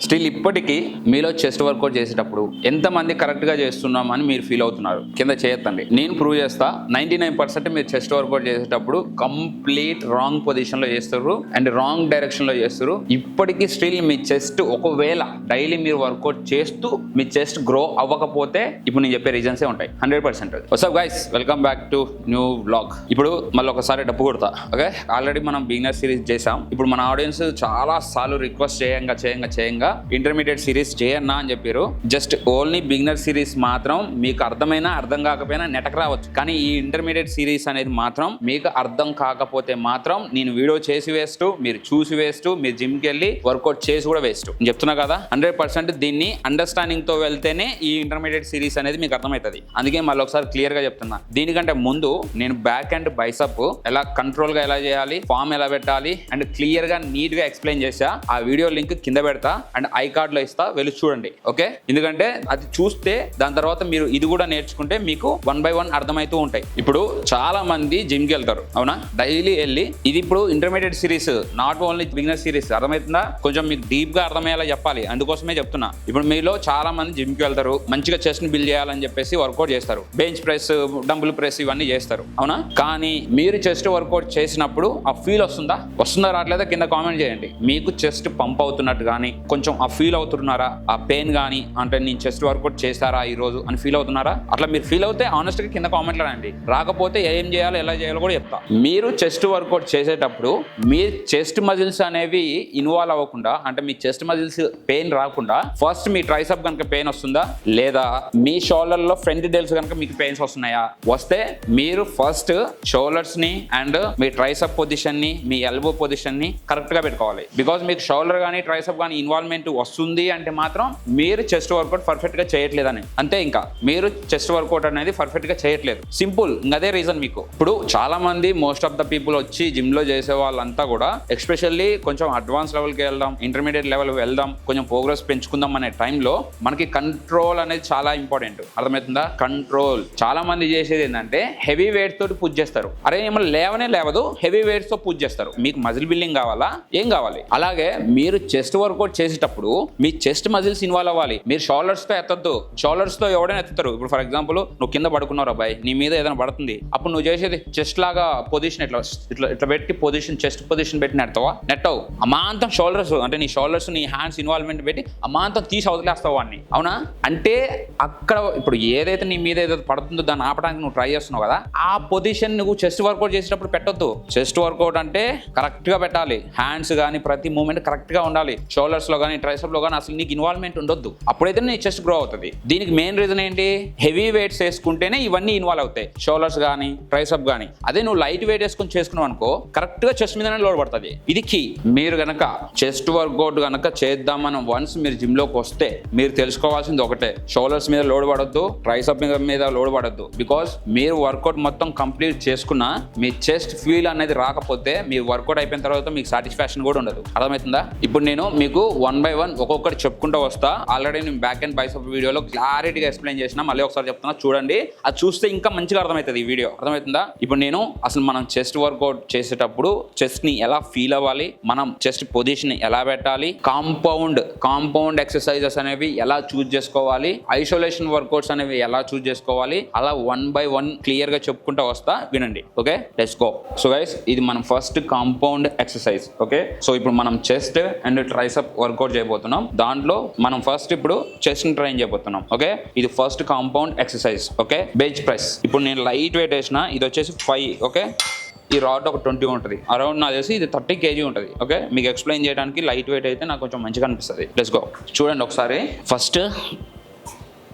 Still ఇప్పటికీ మీలో chest workout చేసేటప్పుడు ఎంతమంది కరెక్ట్గా చేస్తున్నాం అని మీరు ఫీల్ అవుతున్నారు కింద చేయొద్దండి. నేను ప్రూవ్ చేస్తా. 99% మీరు చెస్ట్ వర్కౌట్ చేసేటప్పుడు కంప్లీట్ రాంగ్ పొజిషన్లో చేస్తారు అండ్ రాంగ్ డైరెక్షన్లో చేస్తారు. ఇప్పటికీ స్టిల్ మీ చెస్ట్ ఒకవేళ డైలీ మీరు వర్కౌట్ చేస్తూ మీ చెస్ట్ గ్రో అవ్వకపోతే ఇప్పుడు నేను చెప్పే రీజన్సే ఉంటాయి 100%. WhatsApp guys, welcome back to new vlog. ఇప్పుడు మళ్ళీ ఒకసారి డప్పు కొడతా. ఓకే, ఆల్రెడీ మనం బిగినర్ సిరీస్ చేసాం. ఇప్పుడు మన ఆడియన్స్ చాలా సార్లు రిక్వెస్ట్ చేయంగా ఇంటర్మీడియట్ సిరీస్ చేయన్నా అని చెప్పారు. జస్ట్ ఓన్లీ బిగినర్ సిరీస్ మాత్రం మీకు అర్థమైనా అర్థం కాకపోయినా నెటకు రావచ్చు, కానీ ఈ ఇంటర్మీడియట్ సిరీస్ అనేది మాత్రం మీకు అర్థం కాకపోతే మాత్రం నేను వీడియో చేసి వేస్ట్, మీరు చూసి వేస్ట్, మీరు జిమ్కి వెళ్ళి వర్కౌట్ చేసి కూడా వేస్ట్. నేను చెప్తున్నా కదా, 100% దీన్ని అండర్స్టాండింగ్ తో వెళ్తేనే ఈ ఇంటర్మీడియట్ సిరీస్ అనేది మీకు అర్థమవుతుంది. అందుకే మళ్ళీ ఒకసారి క్లియర్ గా చెప్తున్నా. దీనికంటే ముందు నేను బ్యాక్ అండ్ బైసప్ ఎలా కంట్రోల్ గా ఎలా చేయాలి, ఫామ్ ఎలా పెట్టాలి అండ్ క్లియర్ గా నీట్ గా ఎక్స్ప్లెయిన్ చేసా. ఆ వీడియో లింక్ కింద పెడతా అండ్ ఐ కార్డ్ లో ఇస్తా, వెళ్ళి చూడండి. ఓకే, ఎందుకంటే అది చూస్తే దాని తర్వాత మీరు ఇది కూడా నేర్చుకుంటే మీకు 1 by 1 అర్థమవుతూ ఉంటాయి. ఇప్పుడు చాలా మంది జిమ్ కి వెళ్తారు, అవునా, డైలీ వెళ్ళి. ఇది ఇప్పుడు intermediate series, not only beginner series. అర్థమవుతుందా? కొంచెం మీకు డీప్ గా అర్థమయ్యేలా చెప్పాలి, అందుకోసమే చెప్తున్నా. ఇప్పుడు మీలో చాలా మంది జిమ్ కి వెళ్తారు, మంచిగా చెస్ట్ ని బిల్డ్ చేయాలని చెప్పేసి వర్కౌట్ చేస్తారు, బెంచ్ ప్రెస్, డంబుల్ ప్రెస్ ఇవన్నీ చేస్తారు, అవునా. కానీ మీరు చెస్ట్ వర్కౌట్ చేసినప్పుడు ఆ ఫీల్ వస్తుందా రావట్లేదా కింద కామెంట్ చేయండి. మీకు చెస్ట్ పంప్ అవుతున్నట్టు కానీ కొంచెం ఆ ఫీల్ అవుతున్నారా, ఆ పెయిన్ కానీ, అంటే నేను చెస్ట్ వర్కౌట్ చేశారా ఈ రోజు అని ఫీల్ అవుతున్నారా? అట్లా మీరు ఫీల్ అవుతే ఆనెస్ట్ గా కింద కామెంట్లో రండి. రాకపోతే ఏం చేయాలో ఎలా చేయాలో కూడా చెప్తా. మీరు చెస్ట్ వర్కౌట్ చేసేటప్పుడు మీ చెస్ట్ మజిల్స్ అనేవి ఇన్వాల్వ్ అవ్వకుండా, అంటే మీ చెస్ట్ మజిల్స్ పెయిన్ రాకుండా ఫస్ట్ మీ ట్రైసెప్ కనుక పెయిన్ వస్తుందా, లేదా మీ షోల్డర్ లో ఫ్రంట్ డెల్స్ కనుక మీకు పెయిన్స్ వస్తున్నాయా? వస్తే మీరు ఫస్ట్ షోల్డర్స్ ని అండ్ మీ ట్రైసెప్ పొజిషన్ ని, మీ ఎల్బో పొజిషన్ ని కరెక్ట్ గా పెట్టుకోవాలి. బికాస్ మీకు షోల్డర్ కానీ ట్రైసెప్ కానీ ఇన్వాల్వ్మెంట్ వస్తుంది అంటే మాత్రం మీరు చెస్ట్ వర్కౌట్ పర్ఫెక్ట్ గా చేయట్లేదని అంతే. ఇంకా మీరు చెస్ట్ వర్కౌట్ అనేది పర్ఫెక్ట్ గా చేయట్లేదు, సింపుల్. అదే రీజన్ మీకు. ఇప్పుడు చాలా మంది మోస్ట్ ఆఫ్ ద పీపుల్ వచ్చి జిమ్ లో చేసే వాళ్ళంతా కూడా ఎస్పెషల్లీ కొంచెం అడ్వాన్స్ లెవెల్కి వెళ్దాం, ఇంటర్మీడియట్ లెవెల్ వెళ్దాం, కొంచెం ప్రోగ్రెస్ పెంచుకుందాం అనే టైంలో మనకి కంట్రోల్ అనేది చాలా ఇంపార్టెంట్. అర్థమవుతుందా? కంట్రోల్. చాలా మంది చేసేది ఏంటంటే హెవీ వెయిట్ తోటి పుష్ చేస్తారు. అరే ఏమన్నా లేవనే లేవదు, హెవీ వెయిట్స్ తో పుష్ చేస్తారు. మీకు మజిల్ బిల్డింగ్ కావాలా, ఏం కావాలి? అలాగే మీరు చెస్ట్ వర్కౌట్ చేసేటప్పుడు మీ చెస్ట్ మజిల్స్ ఇన్వాల్వ్ అవ్వాలి. మీరు షోల్డర్స్ తో ఎత్తద్దు. షోల్డర్స్ తో ఎవడైనా ఎత్తుతారు. ఇప్పుడు ఫర్ ఎగ్జాంపుల్ నువ్వు కింద పడుకున్నావు అబ్బాయి, నీ మీద ఏదైనా పడుతుంది, అప్పుడు నువ్వు చేసేది చెస్ట్ లాగా పొజిషన్ ఇట్లా ఇట్లా ఇట్లా పెట్టి పొజిషన్, చెస్ట్ పొజిషన్ పెట్టి నెట్టవు. అమాంతం షోల్డర్స్, అంటే నీ షోల్డర్స్, నీ హ్యాండ్స్ ఇన్వాల్వ్మెంట్ పెట్టి అమాంతం తీసి వదిలేస్తావు వాడిని, అవునా. అంటే అక్కడ ఇప్పుడు ఏదైతే నీ మీద ఏదైతే పడుతుందో దాన్ని ఆపడానికి నువ్వు ట్రై చేస్తున్నావు కదా, ఆ పొజిషన్ నువ్వు చెస్ట్ వర్కౌట్ చేసేటప్పుడు పెట్టొద్దు. చెస్ట్ వర్కౌట్ అంటే కరెక్ట్ గా పెట్టాలి. హ్యాండ్స్ కానీ ప్రతి మూమెంట్ కరెక్ట్ గా ఉండాలి. షోల్డర్స్ లో కానీ ట్రైసెప్ లో కానీ అసలు నీకు ఇన్వాల్వ్మెంట్ ఉండొద్దు. అప్పుడైతే నీ చెస్ట్ గ్రో అవుతుంది. దీనికి మెయిన్ రీజన్ ఏంటి? హెవీ వెయిట్స్ వేసుకుంటేనే ఇవన్నీ ఇన్వాల్వ్ అవుతాయి, షోల్డర్స్ కానీ ట్రైసెప్ కానీ. అదే నువ్వు లైట్ వెయిట్ వేసుకుని చేసుకున్నావు అనుకో, కరెక్ట్ గా చెస్ట్ మీదనే లోడ్ పడుతుంది. ఇది కీ. మీరు కనుక చెస్ట్ వర్కౌట్ కనుక చేద్దామని వన్స్ మీరు జిమ్ లోకి వస్తే మీరు తెలుసుకోవాల్సింది ఒకటే, షోల్డర్స్ మీద లోడ్ పడొద్దు, ట్రైసెప్ మీద లోడ్ పడొద్దు. బికాస్ మీరు వర్కౌట్ మొత్తం కంప్లీట్ చేసుకున్నా మీ చెస్ట్ ఫీల్ అనేది రాకపోతే మీ వర్కౌట్ అయిపోయిన తర్వాత మీకు సాటిస్ఫాక్షన్ కూడా ఉండదు. అర్థమవుతుందా? ఇప్పుడు నేను మీకు 1 by 1 ఒక్కొక్కటి చెప్పుకుంటూ వస్తా. ఆల్రెడీ నేను బ్యాక్ అండ్ బైసెప్ వీడియోలో క్లారిటీగా ఎక్స్ప్లెయిన్ చేసిన, మళ్ళీ ఒకసారి చెప్తున్నా చూడండి. అది చూస్తే ఇంకా మంచిగా అర్థమవుతుంది ఈ వీడియో. అర్థమవుతుందా? ఇప్పుడు నేను అసలు మనం చెస్ట్ వర్కౌట్ చేసేటప్పుడు చెస్ట్ ని ఎలా ఫీల్ అవ్వాలి, మనం చెస్ట్ పొజిషన్ ఎలా పెట్టాలి, కాంపౌండ్ ఎక్సర్సైజెస్ అనేవి ఎలా చూజ్ చేసుకోవాలి, ఐసోలేషన్ వర్కౌట్స్ అనేవి ఎలా చూజ్ చేసుకోవాలి, అలా 1 by 1 క్లియర్ గా చెప్పుకుంటూ వస్తా, వినండి. Okay, let's go. So guys, ఇది మనం first compound exercise. Okay, so ఇప్పుడు మనం చెస్ట్ అండ్ ట్రైసెప్ వర్కౌట్ చేయబోతున్నాం. దాంట్లో మనం ఫస్ట్ ఇప్పుడు చెస్ట్ ని ట్రైన్ చేయబోతున్నాం. ఓకే, ఇది first compound exercise. Okay, bench press. ఇప్పుడు నేను లైట్ వెయిట్ వేసిన, ఇది వచ్చేసి 5. ఓకే, ఈ రాడ్ ఒక 20 ఉంటుంది, అరౌండ్ నాకు తెలిసి ఇది 30 kg ఉంటుంది. ఓకే, మీకు ఎక్స్ప్లెయిన్ చేయడానికి లైట్ వెయిట్ అయితే నాకు కొంచెం మంచిగా అనిపిస్తుంది. Let's go. చూడండి ఒకసారి. ఫస్ట్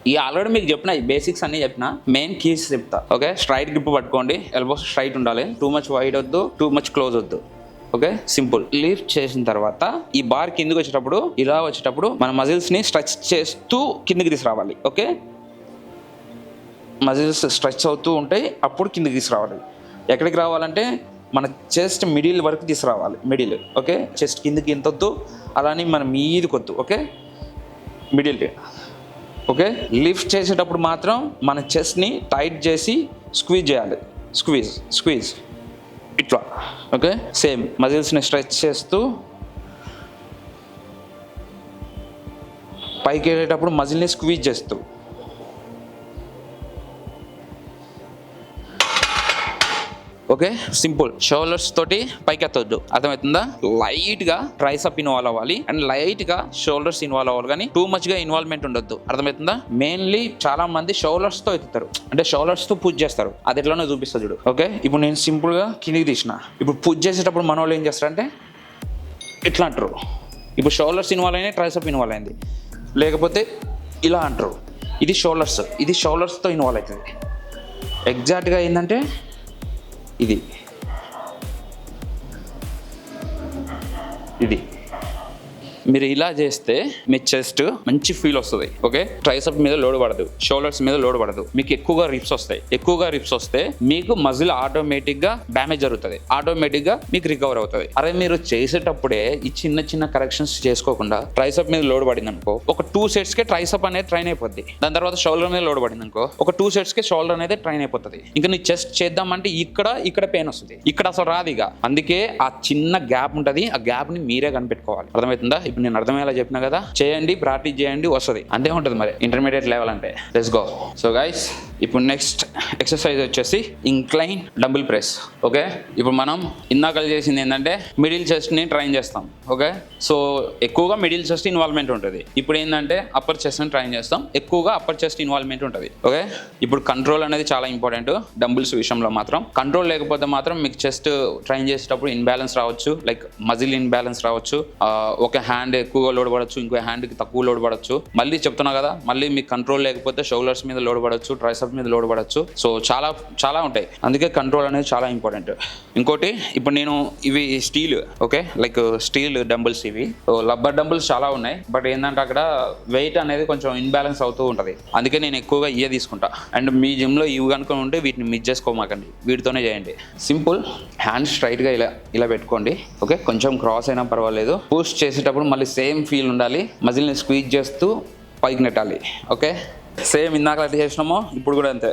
ఈ ఆల్రెడీ మీకు చెప్పిన ఈ బేసిక్స్ అన్ని చెప్పిన, మెయిన్ కీస్ చెప్తా. ఓకే, స్ట్రైట్ గ్రిప్ పట్టుకోండి, ఎల్బోస్ స్ట్రైట్ ఉండాలి, టూ మచ్ వైడ్ వద్దు, టూ మచ్ క్లోజ్ వద్దు. Okay, simple. లిఫ్ట్ చేసిన తర్వాత ఈ బార్ కిందకి వచ్చేటప్పుడు, ఇలా వచ్చేటప్పుడు మన మజిల్స్ ని స్ట్రెచ్ చేస్తూ కిందకి తీసుకురావాలి. ఓకే, మజిల్స్ స్ట్రెచ్ అవుతూ ఉంటాయి, అప్పుడు కిందకి తీసుకురావాలి. ఎక్కడికి రావాలంటే మన చెస్ట్ మిడిల్ వరకు తీసుకురావాలి, మిడిల్. ఓకే, చెస్ట్ కిందకి ఎంత వద్దు, అలానే మన మీదకి వద్దు. Okay, middle. ఓకే, లిఫ్ట్ చేసేటప్పుడు మాత్రం మన చెస్ట్ని టైట్ చేసి స్క్వీజ్ చేయాలి. స్క్వీజ్ ఇట్లా. ఓకే, సేమ్ మజిల్స్ని స్ట్రెచ్ చేస్తూ పైకి వెళ్ళేటప్పుడు మజిల్ని స్క్వీజ్ చేస్తూ, ఓకే సింపుల్. షోల్డర్స్ తోటి పైకి ఎత్తొద్దు, అర్థమవుతుందా? లైట్ గా ట్రైసెప్ ఇన్వాల్వ్ అవ్వాలి అండ్ లైట్ గా షోల్డర్స్ ఇన్వాల్వ్ అవ్వాలి, కానీ టూ మచ్ గా ఇన్వాల్వ్మెంట్ ఉండొద్దు, అర్థమవుతుందా? మెయిన్లీ చాలా మంది షోల్డర్స్ తో ఎత్తుతారు, అంటే షోల్డర్స్ తో పుష్ చేస్తారు. అది ఎట్లనో చూపిస్తా చూడు. ఓకే, ఇప్పుడు నేను సింపుల్ గా కిందికి తీసిన. ఇప్పుడు పుష్ చేసేటప్పుడు మన వాళ్ళు ఏం చేస్తారంటే ఇట్లా అంటారు. ఇప్పుడు షోల్డర్స్ ఇన్వాల్వ్ అయినాయి, ట్రైసెప్ ఇన్వాల్వ్ అయింది, లేకపోతే ఇలా అంటారు. ఇది షోల్డర్స్తో ఇన్వాల్వ్ అవుతుంది. ఎగ్జాక్ట్గా ఏంటంటే ఇది మీరు ఇలా చేస్తే మీ చెస్ట్ మంచి ఫీల్ వస్తుంది. ఓకే, ట్రైసెప్ మీద లోడ్ పడదు, షోల్డర్స్ మీద లోడ్ పడదు, మీకు ఎక్కువగా రిప్స్ వస్తే మీకు మజిల్ ఆటోమేటిక్ గా డ్యామేజ్ జరుగుతుంది, ఆటోమేటిక్ గా మీకు రికవర్ అవుతుంది. అరే మీరు చేసేటప్పుడే ఈ చిన్న కరెక్షన్స్ చేసుకోకుండా ట్రైసెప్ మీద లోడ్ పడింది అనుకో, ఒక 2 sets కే ట్రైసెప్ అనేది ట్రైన్ అయిపోద్ది. దాని తర్వాత షోల్డర్ మీద లోడ్ పడింది అనుకో, ఒక 2 sets కే షోల్డర్ అనేది ట్రైన్ అయిపోతుంది. ఇంకా నీ చెస్ట్ చేద్దామంటే ఇక్కడ పెయిన్ వస్తుంది, ఇక్కడ అసలు రాదు. ఇక అందుకే ఆ చిన్న గ్యాప్ ఉంటుంది, ఆ గ్యాప్ ని మీరే కనిపెట్టుకోవాలి, అర్థమవుతుందా? ఇప్పుడు నేను అర్థమయ్యేలా చెప్పినా కదా, చేయండి, ప్రాక్టీస్ చేయండి, వస్తుంది. అంతే ఉంటుంది మరి ఇంటర్మీడియట్ లెవెల్ అంటే. Let's go. సో గైస్, ఇప్పుడు నెక్స్ట్ ఎక్సర్సైజ్ వచ్చేసి ఇంక్లైన్ డంబుల్ ప్రెస్. ఓకే, ఇప్పుడు మనం ఇందాక చేసింది ఏంటంటే మిడిల్ చెస్ట్ ని ట్రైన్ చేస్తాం. ఓకే, సో ఎక్కువగా మిడిల్ చెస్ట్ ఇన్వాల్వ్మెంట్ ఉంటుంది. ఇప్పుడు ఏంటంటే అప్పర్ చెస్ట్ ని ట్రైన్ చేస్తాం, ఎక్కువగా అప్పర్ చెస్ట్ ఇన్వాల్వ్మెంట్ ఉంటుంది. ఓకే, ఇప్పుడు కంట్రోల్ అనేది చాలా ఇంపార్టెంట్ డంబుల్స్ విషయంలో. మాత్రం కంట్రోల్ లేకపోతే మాత్రం మీకు చెస్ట్ ట్రైన్ చేసేటప్పుడు ఇన్బ్యాలెన్స్ రావచ్చు, లైక్ మజిల్ ఇన్బ్యాలెన్స్ రావచ్చు. ఒక హ్యాండ్ ఎక్కువగా లోడ్ పడవచ్చు, ఇంకో హ్యాండ్కి తక్కువ లోడ్ పడవచ్చు. మళ్ళీ చెప్తున్నా కదా, మళ్ళీ మీకు కంట్రోల్ లేకపోతే షోల్డర్స్ మీద లోడ్ పడవచ్చు, ట్రైసెప్ మీద లోడ్ పడవచ్చు. సో చాలా ఉంటాయి, అందుకే కంట్రోల్ అనేది చాలా ఇంపార్టెంట్. ఇంకోటి, ఇప్పుడు నేను ఇవి steel, okay, like steel dumbbells. ఇవి రబ్బర్ డంబుల్స్ చాలా ఉన్నాయి, బట్ ఏంటంటే అక్కడ వెయిట్ అనేది కొంచెం ఇన్బ్యాలెన్స్ అవుతూ ఉంటుంది. అందుకే నేను ఎక్కువగా ఇవే తీసుకుంటా. అండ్ మీ జిమ్లో ఇవి కనుక ఉంటే వీటిని మిస్ చేసుకోమాకండి, వీటితోనే చేయండి. సింపుల్, హ్యాండ్ స్ట్రైట్గా ఇలా పెట్టుకోండి. ఓకే, కొంచెం క్రాస్ అయినా పర్వాలేదు. పుష్ చేసేటప్పుడు మళ్ళీ సేమ్ ఫీల్ ఉండాలి, మజిల్ని స్క్వీజ్ చేస్తూ పైకి నెట్టాలి. ఓకే, సేమ్ ఇందాక అయితే చేసినామో ఇప్పుడు కూడా అంతే.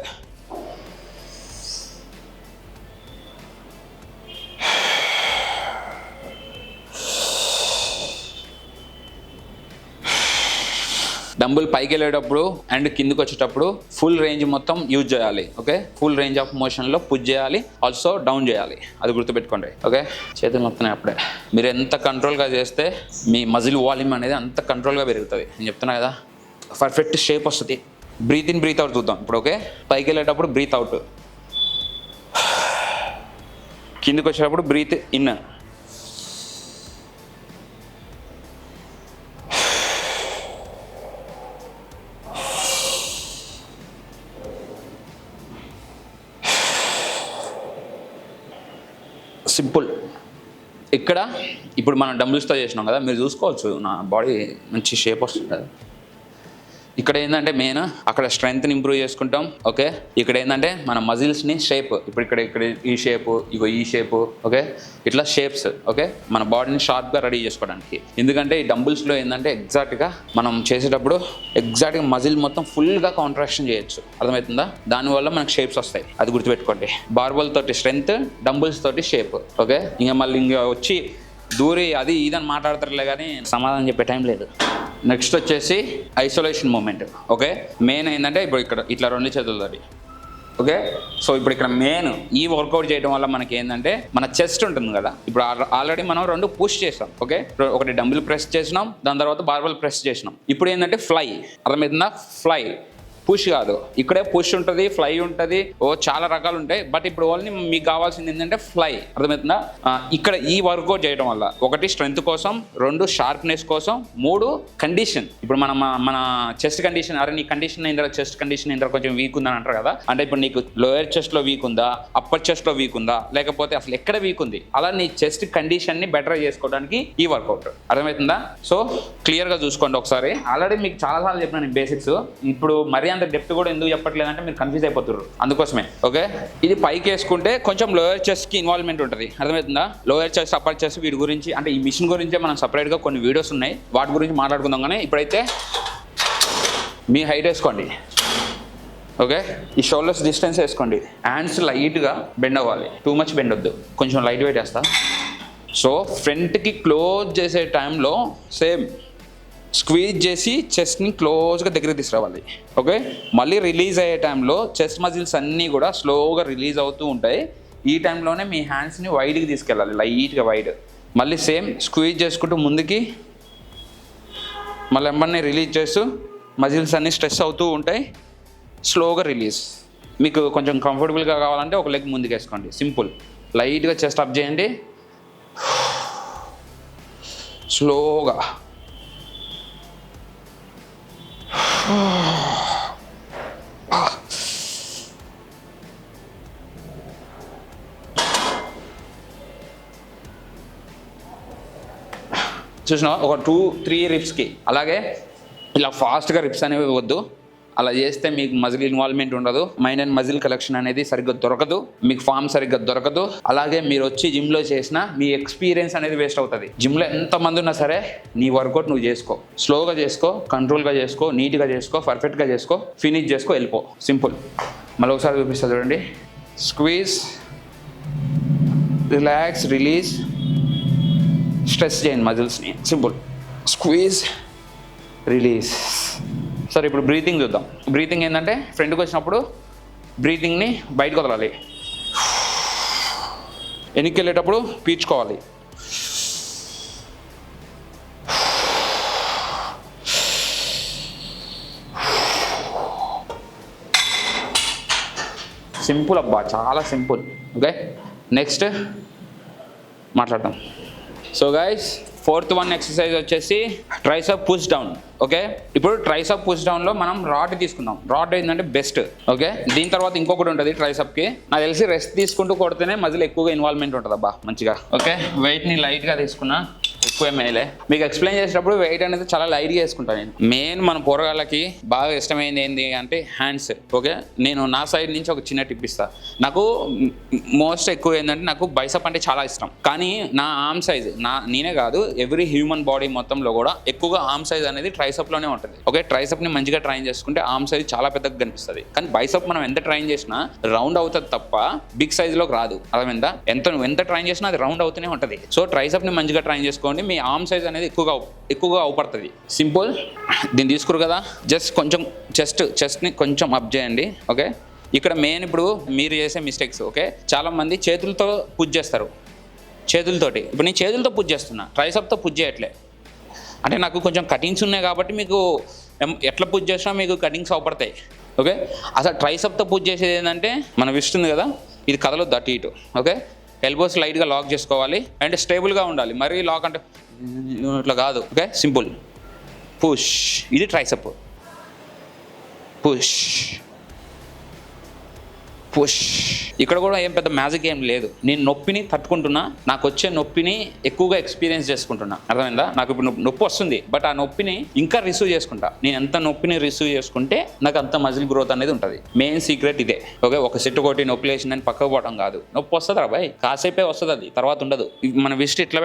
డంబుల్ పైకి వెళ్ళేటప్పుడు అండ్ కిందకి వచ్చేటప్పుడు ఫుల్ రేంజ్ మొత్తం యూజ్ చేయాలి. ఓకే, ఫుల్ రేంజ్ ఆఫ్ మోషన్లో పుష్ చేయాలి, ఆల్సో డౌన్ చేయాలి. అది గుర్తుపెట్టుకోండి. ఓకే, చేతులు నొప్పుతున్నాయి అప్పుడే. మీరు ఎంత కంట్రోల్గా చేస్తే మీ మజిల్ వాల్యూమ్ అనేది అంత కంట్రోల్గా పెరుగుతుంది. నేను చెప్తున్నా కదా, పర్ఫెక్ట్ షేప్ వస్తుంది. బ్రీత్ ఇన్ బ్రీత్ అవుట్ చూద్దాం ఇప్పుడు. ఓకే, పైకి వెళ్ళేటప్పుడు బ్రీత్ అవుట్, కిందకి వచ్చేటప్పుడు బ్రీత్ ఇన్. సింపుల్. ఇక్కడ ఇప్పుడు మనం డంబుల్స్తో చేసినాం కదా, మీరు చూసుకోవచ్చు నా బాడీ మంచి షేప్ వస్తుంది కదా. ఇక్కడ ఏంటంటే మెయిన్ అక్కడ స్ట్రెంగ్త్ని ఇంప్రూవ్ చేసుకుంటాం. ఓకే, ఇక్కడ ఏంటంటే మన మజిల్స్ని షేప్, ఇప్పుడు ఇక్కడ ఈ షేపు, ఇగో ఈ షేపు. ఓకే, ఇట్లా షేప్స్. ఓకే, మన బాడీని షార్ప్గా రెడీ చేసుకోవడానికి. ఎందుకంటే ఈ డంబుల్స్లో ఏంటంటే ఎగ్జాక్ట్గా మనం చేసేటప్పుడు ఎగ్జాక్ట్గా మజిల్ మొత్తం ఫుల్గా కాంట్రాక్షన్ చేయొచ్చు, అర్థమవుతుందా? దానివల్ల మనకు షేప్స్ వస్తాయి, అది గుర్తుపెట్టుకోండి. బార్బల్ తోటి స్ట్రెంగ్త్, డంబుల్స్ తోటి షేప్. ఓకే, ఇంకా మళ్ళీ ఇంకా వచ్చి దూరి అది ఇదని మాట్లాడతారులే కానీ సమాధానం చెప్పే టైం లేదు. నెక్స్ట్ వచ్చేసి ఐసోలేషన్ మూమెంట్. ఓకే, మెయిన్ ఏంటంటే ఇప్పుడు ఇక్కడ ఇట్లా 2 చేతులతోటి. ఓకే, సో ఇప్పుడు ఇక్కడ మెయిన్ ఈ వర్కౌట్ చేయడం వల్ల మనకి ఏంటంటే మన చెస్ట్ ఉంటుంది కదా, ఇప్పుడు ఆల్రెడీ మనం 2 పుష్ చేసాం. ఓకే, ఒకటి డంబుల్ ప్రెస్ చేసినాం, దాని తర్వాత బార్బల్ ప్రెస్ చేసినాం. ఇప్పుడు ఏంటంటే ఫ్లై, అర్థమవుతుందా? ఫ్లై, పుష్ కాదు. ఇక్కడే పుష్ ఉంటుంది, ఫ్లై ఉంటుంది, చాలా రకాలు ఉంటాయి. బట్ ఇప్పుడు ఓన్లీ మీకు కావాల్సింది ఏంటంటే ఫ్లై, అర్థమవుతుందా? ఇక్కడ ఈ వర్కౌట్ చేయడం వల్ల 1 స్ట్రెంగ్త్ కోసం, 2 షార్ప్నెస్ కోసం, 3 కండిషన్. ఇప్పుడు మన చెస్ట్ కండిషన్, అరే నీ కండిషన్ ఇందులో చెస్ట్ కండిషన్ ఇందులో కొంచెం వీక్ ఉందని అంటారు కదా, అంటే ఇప్పుడు నీకు లోయర్ చెస్ట్లో వీక్ ఉందా, అప్పర్ చెస్ట్లో వీక్ ఉందా, లేకపోతే అసలు ఎక్కడ వీక్ ఉంది, అలా నీ చెస్ట్ కండిషన్ని బెటర్ చేసుకోవడానికి ఈ వర్కౌట్, అర్థమవుతుందా? సో క్లియర్గా చూసుకోండి ఒకసారి. ఆల్రెడీ మీకు చాలాసార్లు చెప్పిన నేను బేసిక్స్, ఇప్పుడు మరీ అంత డెప్త్ కూడా ఎందుకు చెప్పట్లేదంటే మీరు కన్ఫ్యూజ్ అయిపోతారు, అందుకోసమే. ఓకే, ఇది పైకి వేసుకుంటే కొంచెం లోయర్ చెస్ట్కి ఇన్వాల్వ్మెంట్ ఉంటుంది, అర్థమవుతుందా? లోయర్ చెస్ట్, అప్పర్ చెస్ట్, వీటి గురించి అంటే ఈ మిషన్ గురించే మనం సపరేట్గా కొన్ని వీడియోస్ ఉన్నాయి, వాటి గురించి మాట్లాడుకుందాం. కానీ ఇప్పుడైతే మీ హైట్ వేసుకోండి. ఓకే, ఈ షోల్డర్స్ డిస్టెన్స్ వేసుకోండి. హ్యాండ్స్ లైట్గా బెండ్ అవ్వాలి, టూ మచ్ బెండ్ వద్దు, కొంచెం లైట్ వెయిట్ వేస్తా. సో ఫ్రంట్కి క్లోజ్ చేసే టైంలో సేమ్ స్క్వీజ్ చేసి చెస్ట్ని క్లోజ్గా దగ్గరికి తీసుకురావాలి. ఓకే, మళ్ళీ రిలీజ్ అయ్యే టైంలో చెస్ట్ మజిల్స్ అన్నీ కూడా స్లోగా రిలీజ్ అవుతూ ఉంటాయి. ఈ టైంలోనే మీ హ్యాండ్స్ని వైడ్కి తీసుకెళ్ళాలి, లైట్గా వైడ్. మళ్ళీ సేమ్ స్క్వీజ్ చేసుకుంటూ ముందుకి, మళ్ళీ ఎంబడిని రిలీజ్ చేస్తూ మజిల్స్ అన్నీ స్ట్రెస్ అవుతూ ఉంటాయి. స్లోగా రిలీజ్. మీకు కొంచెం కంఫర్టబుల్గా కావాలంటే ఒక లెగ్ ముందుకు వేసుకోండి. సింపుల్. లైట్గా చెస్ట్ అప్ చేయండి, స్లోగా. చూసినా ఒక 2-3 రిప్స్కి. అలాగే ఇలా ఫాస్ట్గా రిప్స్ అనేవి వద్దు. అలా చేస్తే మీకు మజిల్ ఇన్వాల్వ్మెంట్ ఉండదు, మైండ్ అండ్ మజిల్ కలెక్షన్ అనేది సరిగ్గా దొరకదు, మీకు ఫామ్ సరిగ్గా దొరకదు. అలాగే మీరు వచ్చి జిమ్లో చేసిన మీ ఎక్స్పీరియన్స్ అనేది వేస్ట్ అవుతుంది. జిమ్లో ఎంతమంది ఉన్నా సరే నీ వర్కౌట్ నువ్వు చేసుకో, స్లోగా చేసుకో, కంట్రోల్గా చేసుకో, నీట్గా చేసుకో, పర్ఫెక్ట్గా చేసుకో, ఫినిష్ చేసుకో, వెళ్ళిపో. సింపుల్. మళ్ళీ ఒకసారి చూపిస్తా చూడండి. స్క్వీజ్, రిలాక్స్, రిలీజ్, స్ట్రెస్ చేయండి మజిల్స్ని. సింపుల్. Squeeze, release. సరే, ఇప్పుడు బ్రీతింగ్ చూద్దాం. బ్రీతింగ్ ఏంటంటే ఫ్రంట్కి వచ్చినప్పుడు బ్రీతింగ్ని బయటకు వదలాలి, వెనక్కి వెళ్ళేటప్పుడు పీల్చుకోవాలి. సింపుల్ అబ్బా, చాలా సింపుల్. ఓకే, నెక్స్ట్ మాట్లాడదాం. So guys, 4th one exercise వచ్చేసి ట్రైసెప్ పుష్ డౌన్. ఓకే, ఇప్పుడు ట్రైసెప్ పుష్ డౌన్లో మనం రాడ్ తీసుకుందాం. రాడ్ ఏంటంటే బెస్ట్. ఓకే, దీని తర్వాత ఇంకొకటి ఉంటుంది ట్రైసెప్కి. నాకు తెలిసి రెస్ట్ తీసుకుంటూ కొడితేనే మజిల్ ఎక్కువగా ఇన్వాల్వ్మెంట్ ఉంటుంది అబ్బా మంచిగా. ఓకే, వెయిట్ని లైట్గా తీసుకున్నా, ఎక్కువ మేలే. మీకు ఎక్స్ప్లెయిన్ చేసేటప్పుడు వెయిట్ అనేది చాలా లైట్గా వేసుకుంటాను నేను. మెయిన్ మన పోరగాళ్ళకి బాగా ఇష్టమైంది ఏంటి అంటే హ్యాండ్స్. ఓకే, నేను నా సైడ్ నుంచి ఒక చిన్న టిప్ ఇస్తాను. నాకు మోస్ట్ ఎక్కువ ఏంటంటే నాకు బైసప్ అంటే చాలా ఇష్టం. కానీ నా ఆర్మ్ సైజ్, నేనే కాదు ఎవ్రీ హ్యూమన్ బాడీ మొత్తంలో కూడా ఎక్కువగా ఆర్మ్ సైజ్ అనేది ట్రైసెప్లోనే ఉంటుంది. ఓకే, ట్రైసెప్ని మంచిగా ట్రైన్ చేసుకుంటే ఆర్మ్ సైజ్ చాలా పెద్దగా కనిపిస్తుంది. కానీ బైసెప్ మనం ఎంత ట్రైన్ చేసినా రౌండ్ అవుతుంది తప్ప బిగ్ సైజ్లోకి రాదు. అర్థమైందా? నువ్వు ఎంత ట్రైన్ చేసినా అది రౌండ్ అవుతూనే ఉంటుంది. సో ట్రైసెప్ని మంచిగా ట్రైన్ చేసుకోండి, మీ ఆర్మ్ సైజ్ అనేది ఎక్కువగా అవుపడుతుంది. సింపుల్. దీన్ని తీసుకురు కదా, జస్ట్ కొంచెం చెస్ట్ని కొంచెం అప్ చేయండి. ఓకే, ఇక్కడ మెయిన్ ఇప్పుడు మీరు చేసే మిస్టేక్స్. ఓకే, చాలామంది చేతులతో పుష్ చేస్తారు, చేతులతోటి. ఇప్పుడు నేను చేతులతో పుష్ చేస్తున్నా, ట్రైసెప్తో పుష్ చేయట్లే. అంటే నాకు కొంచెం కటింగ్స్ ఉన్నాయి కాబట్టి మీకు ఎట్లా పుష్ చేసినా మీకు కటింగ్స్ అవపడతాయి. ఓకే, అసలు ట్రైసెప్తో పుష్ చేసేది ఏంటంటే మన విస్ట్ ఉంది కదా, ఇది కదలొద్దు అటు ఇటు. ఓకే, ఎల్బోస్ లైట్గా లాక్ చేసుకోవాలి, అంటే స్టేబుల్గా ఉండాలి. మరీ లాక్ అంటే ఇట్లా కాదు. Okay, simple. పుష్, ఇది ట్రైసెప్. Push push. ఇక్కడ కూడా ఏం పెద్ద మ్యాజిక్ ఏం లేదు. నేను నొప్పిని తట్టుకుంటున్నా, నాకు వచ్చే నొప్పిని ఎక్కువగా ఎక్స్పీరియన్స్ చేసుకుంటున్నా. అర్థమైందా? నాకు ఇప్పుడు నొప్పి వస్తుంది, బట్ ఆ నొప్పిని ఇంకా రిసీవ్ చేసుకుంటా. నేను ఎంత నొప్పిని రిసీవ్ చేసుకుంటే నాకు అంత మజిల్ గ్రోత్ అనేది ఉంటుంది. మెయిన్ సీక్రెట్ ఇదే. ఓకే, ఒక సెట్ కొట్టి నొప్పి లేచిందని పక్కకు పోవడం కాదు. నొప్పి వస్తుంది రా బాయ్, కాసేపే వస్తుంది, అది తర్వాత ఉండదు. మన విస్ట్ ఇట్లా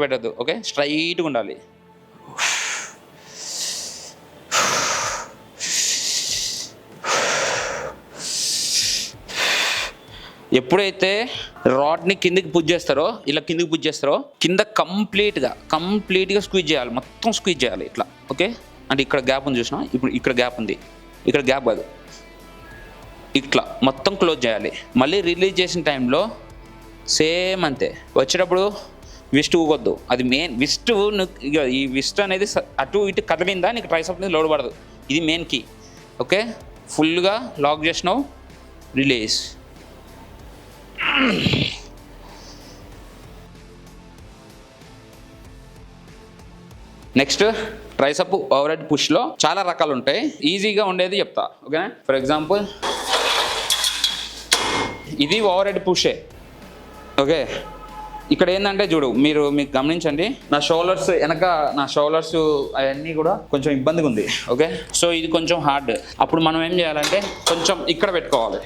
పెట్టద్దు. ఓకే, స్ట్రైట్గా ఉండాలి. ఎప్పుడైతే రాడ్ని కిందికి పుష్ చేస్తారో, ఇలా కిందికి పుష్ చేస్తారో, కింద కంప్లీట్గా స్క్వీజ్ చేయాలి, మొత్తం స్క్వీజ్ చేయాలి ఇట్లా. ఓకే, అంటే ఇక్కడ గ్యాప్ ఉంది చూసినా, ఇప్పుడు ఇక్కడ గ్యాప్ ఉంది, ఇక్కడ గ్యాప్ కాదు, ఇట్లా మొత్తం క్లోజ్ చేయాలి. మళ్ళీ రిలీజ్ చేసిన టైంలో సేమ్ అంతే. వచ్చేటప్పుడు విస్ట్ ఊగొద్దు, అది మెయిన్. ఈ విస్ట్ అనేది అటు ఇటు కదిలిందా నీకు ట్రైసెప్ మీద లోడ్ పడదు. ఇది మెయిన్ కీ. ఓకే, ఫుల్గా లాక్ చేసినావు, release. Next tricep overhead పుష్లో చాలా రకాలు ఉంటాయి. ఈజీగా ఉండేది చెప్తా. ఓకేనా? ఫర్ ఎగ్జాంపుల్ ఇది ఓవర్ హెడ్ పుషే. ఓకే, ఇక్కడ ఏంటంటే చూడు, మీకు గమనించండి, నా షోల్డర్స్ అవన్నీ కూడా కొంచెం ఇబ్బందిగా ఉంది. ఓకే, సో ఇది కొంచెం హార్డ్. అప్పుడు మనం ఏం చేయాలంటే కొంచెం ఇక్కడ పెట్టుకోవాలి,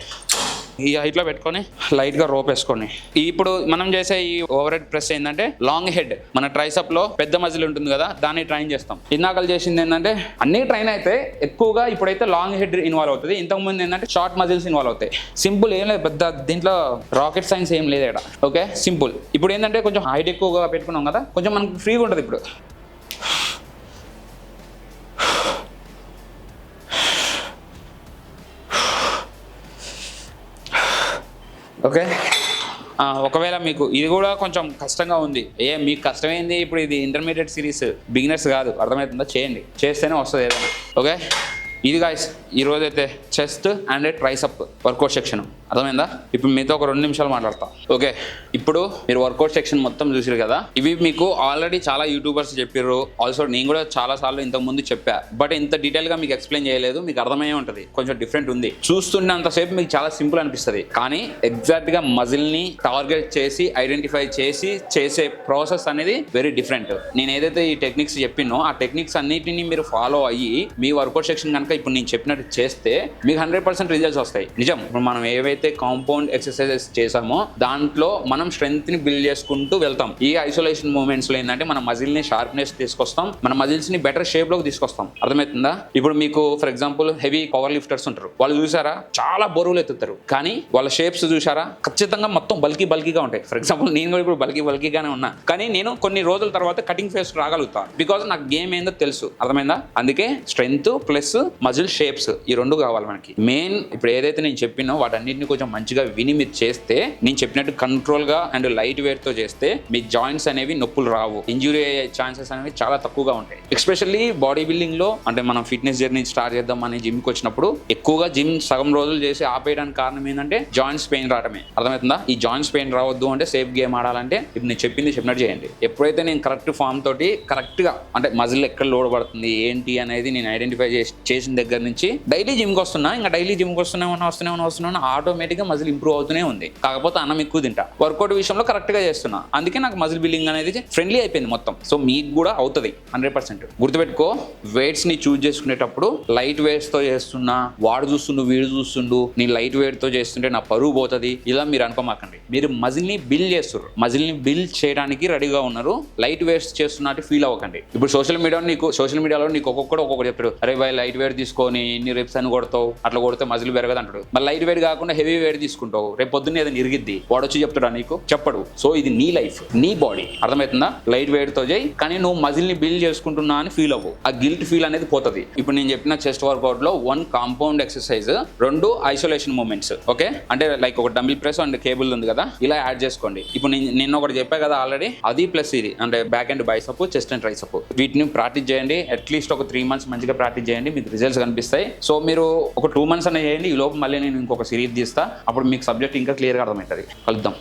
ఈ హైట్లో పెట్టుకొని లైట్గా రోప్ వేసుకొని. ఇప్పుడు మనం చేసే ఈ ఓవర్ హెడ్ ప్రెస్ ఏంటంటే లాంగ్ హెడ్, మన ట్రైసెప్లో పెద్ద మజిల్ ఉంటుంది కదా, దాన్ని ట్రైన్ చేస్తాం. ఇందాకలు చేసింది ఏంటంటే అన్ని ట్రైన్ అయితే ఎక్కువగా ఇప్పుడైతే లాంగ్ హెడ్ ఇన్వాల్వ్ అవుతుంది. ఇంతకుముందు ఏంటంటే షార్ట్ మజిల్స్ ఇన్వాల్వ్ అవుతాయి. సింపుల్, ఏం లేదు పెద్ద, దీంట్లో రాకెట్ సైన్స్ ఏం లేదు ఇక్కడ. Okay, simple. ఇప్పుడు ఏంటంటే కొంచెం హైట్ ఎక్కువగా పెట్టుకున్నాం కదా, కొంచెం మనకు ఫ్రీగా ఉంటుంది. ఇప్పుడు ఓకే. ఒకవేళ మీకు ఇది కూడా కొంచెం కష్టంగా ఉంది, మీకు కష్టమైంది ఇప్పుడు ఇది ఇంటర్మీడియట్ సిరీస్, బిగినర్స్ కాదు, అర్థమవుతుందో, చేయండి, చేస్తేనే వస్తుంది ఏదైనా. ఓకే, ఇది గాయ్స్ ఈరోజైతే chest and tricep workout section, అర్థమైందా? ఇప్పుడు మీతో ఒక 2 నిమిషాలు మాట్లాడతా. ఓకే, ఇప్పుడు మీరు వర్కౌట్ సెక్షన్ మొత్తం చూసారు కదా, ఇవి మీకు ఆల్రెడీ చాలా యూట్యూబర్స్ చెప్పారు, ఆల్సో నేను కూడా చాలా సార్లు ఇంతకుముందు చెప్పా, బట్ ఇంత డీటెయిల్గా మీకు ఎక్స్ప్లెయిన్ చేయలేదు, మీకు అర్థమయ్యే ఉంటుంది, కొంచెం డిఫరెంట్ ఉంది. చూస్తున్నంతసేపు మీకు చాలా సింపుల్ అనిపిస్తుంది, కానీ ఎగ్జాక్ట్గా మజిల్ని టార్గెట్ చేసి ఐడెంటిఫై చేసి చేసే ప్రాసెస్ అనేది వెరీ డిఫరెంట్. నేను ఏదైతే ఈ టెక్నిక్స్ చెప్పినో ఆ టెక్నిక్స్ అన్నిటిని మీరు ఫాలో అయ్యి మీ వర్కౌట్ సెక్షన్ కనుక ఇప్పుడు నేను చెప్పినట్టు చేస్తే మీకు 100% రిజల్ట్స్ వస్తాయి. నిజం, ఇప్పుడు మనం ఏవైతే కాంపౌండ్ ఎక్సర్సైజెస్ చేసామో దాంట్లో మనం స్ట్రెంగ్త్ ని బిల్డ్ చేసుకుంటూ వెళ్తాం. ఈ ఐసోలేషన్ మూమెంట్స్ లో ఏంటంటే మన మజిల్ ని షార్ప్నెస్ తీసుకొస్తాం, మన మజిల్స్ ని బెటర్ షేప్ లోకి తీసుకొస్తాం, అర్థమవుతుందా? ఇప్పుడు మీకు for example heavy power lifters ఉంటారు, వాళ్ళు చూసారా చాలా బరువులు ఎత్తుతారు, కానీ వాళ్ళ షేప్స్ చూసారా ఖచ్చితంగా మొత్తం బల్కీగా ఉంటాయి. ఫర్ ఎగ్జాంపుల్ నేను కూడా ఇప్పుడు బల్కీగానే ఉన్నా, కానీ నేను కొన్ని రోజుల తర్వాత కటింగ్ ఫేస్ రాగలుగుతా, బికాజ్ నాకు గేమ్ ఏందో తెలుసు, అర్థమైందా? అందుకే స్ట్రెంగ్త్ ప్లస్ మజిల్ షేప్స్ ఈ 2 కావాలి మనకి. మెయిన్ ఇప్పుడు ఏదైతే నేను చెప్పినో వాటన్నిటిని కొంచెం మంచిగా విని మీరు చేస్తే, నేను చెప్పినట్టు కంట్రోల్ గా అండ్ లైట్ వెయిట్ తో చేస్తే మీ జాయింట్స్ అనేవి నొప్పులు రావు, ఇంజురీ అయ్యే ఛాన్సెస్ అనేవి చాలా తక్కువగా ఉంటాయి. ఎస్పెషల్లీ బాడీ బిల్డింగ్ లో, అంటే మనం ఫిట్నెస్ జర్నీ స్టార్ట్ చేద్దాం అని జిమ్ కి వచ్చినప్పుడు ఎక్కువగా జిమ్ సగం రోజులు చేసి ఆపేయడానికి కారణం ఏంటంటే జాయింట్స్ పెయిన్ రావడమే, అర్థమవుతుందా? ఈ జాయింట్స్ పెయిన్ రావద్దు అంటే సేఫ్ గేమ్ ఆడాలంటే ఇప్పుడు నేను చెప్పినట్టు చేయండి. ఎప్పుడైతే నేను కరెక్ట్ ఫామ్ తోటి కరెక్ట్ గా, అంటే మజిల్ ఎక్కడ లోడ్ పడుతుంది ఏంటి అనేది నేను ఐడెంటిఫై చేసిన దగ్గర నుంచి డైలీ జిమ్కి వస్తున్నా, ఇంకా డైలీ జిమ్కి వస్తున్నా ఆటోమేటిక్గా మజిల్ ఇంప్రూవ్ అవుతూనే ఉంది. కాకపోతే అన్నం ఎక్కువ తింటా, వర్కౌట్ విషయంలో కరెక్ట్గా చేస్తున్నా, అందుకే నాకు మజిల్ బిల్డింగ్ అనేది ఫ్రెండ్లీ అయిపోయింది మొత్తం. సో మీకు కూడా అవుతుంది 100%. గుర్తుపెట్టుకో, వెయిట్స్ ని చూజ్ చేసుకునేటప్పుడు లైట్ వెయిట్స్ తో చేస్తున్నా, వాడు చూస్తుండు వీడు చూస్తుండు, నీ లైట్ వెయిట్ తో చేస్తుంటే నా పరువు పోతుంది, ఇలా మీరు అనుకోమాకండి. మీరు మజిల్ ని బిల్డ్ చేస్తున్నారు, మజిల్ ని బిల్డ్ చేయడానికి రెడీగా ఉన్నారు, లైట్ వెయిట్స్ చేస్తున్నట్టు ఫీల్ అవ్వకండి. ఇప్పుడు సోషల్ మీడియాలో నీకు ఒక్కొక్కటి చెప్తాడు, అరే బాయ్ లైట్ వెయిట్ తీసుకొని ఇన్ని రెప్స్ అని కొడతావు, అట్లా కొడితే మజిల్ పెరగదు అంటాడు. మరి లైట్ వెయిట్ కాకుండా హెవీ వెయిట్ తీసుకుంటావు, రేపు పొద్దున్న ఏదైనా ఇరిగిద్ది, వాడు వచ్చి చెప్తాడా నీకు? చెప్పడు. సో ఇది నీ లైఫ్, నీ బాడీ, అర్థమవుతుందా? లైట్ వెయిట్ తో చేయి, కానీ నువ్వు మజిల్ ని బిల్డ్ చేసుకుంటున్నా అని ఫీల్ అవ్వు, ఆ గిల్ట్ ఫీల్ అనేది పోతుంది. ఇప్పుడు నేను చెప్పిన చెస్ట్ వర్కౌట్ లో 1 compound exercise, 2 isolation movements, okay? అంటే లైక్ ఒక డంబిల్ ప్రెస్ అండ్ కేబుల్ ఉంది కదా, ఇలా యాడ్ చేసుకోండి. ఇప్పుడు నేను ఒకటి చెప్పా కదా ఆల్రెడీ, అది ప్లస్ ఇది, అంటే back and bicep, chest and triceps, వీటిని ప్రాక్టీస్ చేయండి. అట్లీస్ట్ ఒక 3 months మంచిగా ప్రాక్టీస్ చేయండి, మీకు రిజల్ట్స్ కనిపిస్తాయి. సో మీరు ఒక 2 months అనే చేయండి, ఈ లోపు మళ్ళీ నేను ఇంకొక సిరీస్ తీస్తా, అప్పుడు మీకు సబ్జెక్ట్ ఇంకా క్లియర్గా అర్థమవుతుంది. కలుద్దాం.